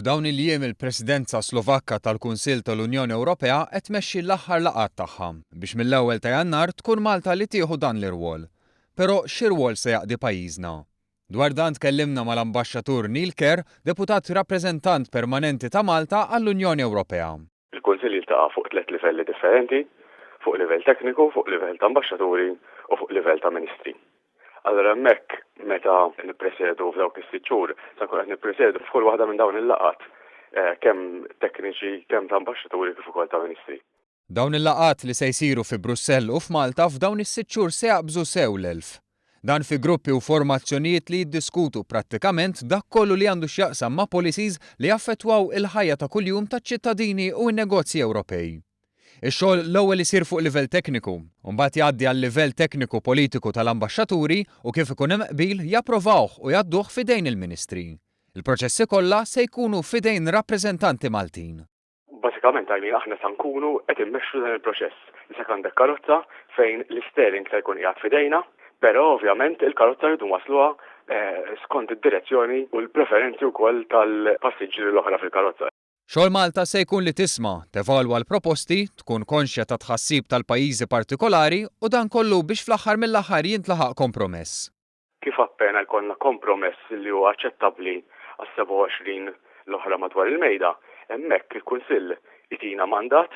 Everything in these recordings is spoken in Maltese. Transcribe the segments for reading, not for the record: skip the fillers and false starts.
F'dawn il-jiem il-Presidenza Slovakka tal-Kunsill tal-Unjoni Ewropea qed tmexxi l-aħħar laqgħat tagħha biex mill-ewwel ta' Jannar tkun Malta li tieħu dan l-irwol. Però x'irwol se jaqdi pajjiżna? Dwar dan tkellimna mal-Ambaxxatur Neil Kerr, deputat rappreżentant permanenti ta' Malta għall-Unjoni Ewropea. Il-Kunsill jiltaqa' fuq 3 livelli differenti, fuq livell tekniku, fuq livell ta' ambaxxaturi u fuq livell ta' ministri. Allora hemmhekk meta nippresedu f'dawk is-sitt xhur se nkun qed nippresedu f'kull waħda minn dawn il-laqgħat kemm tekniċi, kemm ta' ambaxxaturi kif ukoll ta' ministri. Dawn il-laqgħat li se jsiru fi Brussell u f'Malta f'dawn is-sitt xhur se jaqbżu sew l-elf. Dan fi gruppi u formazzjonijiet li jiddiskutu prattikament dak kollu li għandu x'jaqsam ma' policies li jaffettwaw il-ħajja ta' kuljum taċ-ċittadini u n-negozji Ewropej. Ix-xogħol l-ewwel isir fuq livell tekniku, u mbagħad jgħaddi għal livell tekniku politiku tal-ambaxxaturi u kif ikun hemm qbil japprovawh u jgħadduh f'idejn il-Ministri. Il-proċessi kollha se jkunu f'idejn rappreżentanti Maltin. Basikament aħna se nkunu qed immexxu dan il-proċess. Issa għandek karozza fejn l-steering se jkun qiegħed f'idejna, però ovvjament il-karozza jridu wasluha skont id-direzzjoni u l-preferenzi wkoll tal-passiġġieri l-oħra fil-karozza. Xogħol Malta se jkun li tisma', tevalwa l-proposti, tkun konxja ta' tħassib tal-pajjiżi partikolari u dan kollu biex fl-aħħar mill-aħħar jintlaħaq kompromess. Kif appena jkollna kompromess li huwa aċċettabbli għas-27 l-oħra madwar il-mejda, hemmhekk il-Kunsill itina mandat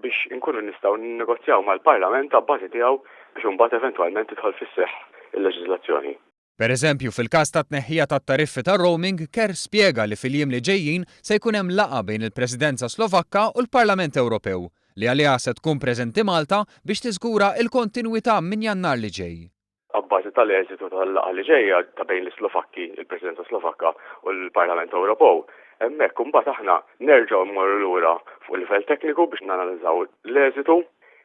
biex inkunu nistgħu ninnegozjaw mal-Parlament abbażi tiegħu biex imbagħad eventwalment tidħol fis-seħħ il-leġiżlazzjoni. Pereżempju, fil-każ ta' tneħħija tat-tariffi tar-roaming, Kerr spjega li fil-jiem li ġejjin se jkun hemm laqgħa bejn il-Presidenza Slovakka u l-Parlament Ewropew li għaliha se tkun preżenti Malta biex tiżgura l-kontinwità minn Jannar li ġej. Abbażi tal-eżitu tal-laqgħa li ġejja ta' bejn l-Slovakki, il-Presidenza Slovakka u l-Parlament Ewropew, hemmhekk imbagħad aħna nerġgħu mmorru lura fuq livell tekniku biex nanalizzaw l-eżitu.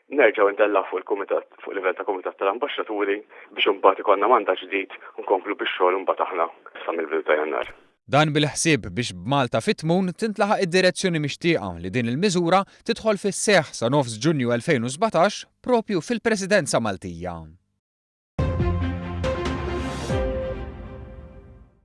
Nerġgħu ntella' fuq il-Kumitat fuq livell ta' Kumitat tal-Ambaxxaturi biex imbagħad ikollna mandat ġdid u nkomplu bix-xogħol imbagħad aħna sa mill-bidu ta' Jannar. Dan bil-ħsieb biex b'Malta fit-tmun tintlaħaq id-direzzjoni mixtieqa li din il-miżura tidħol fis-seħħ sa nofs Ġunju 2017 propju fil-Presidenza Maltija.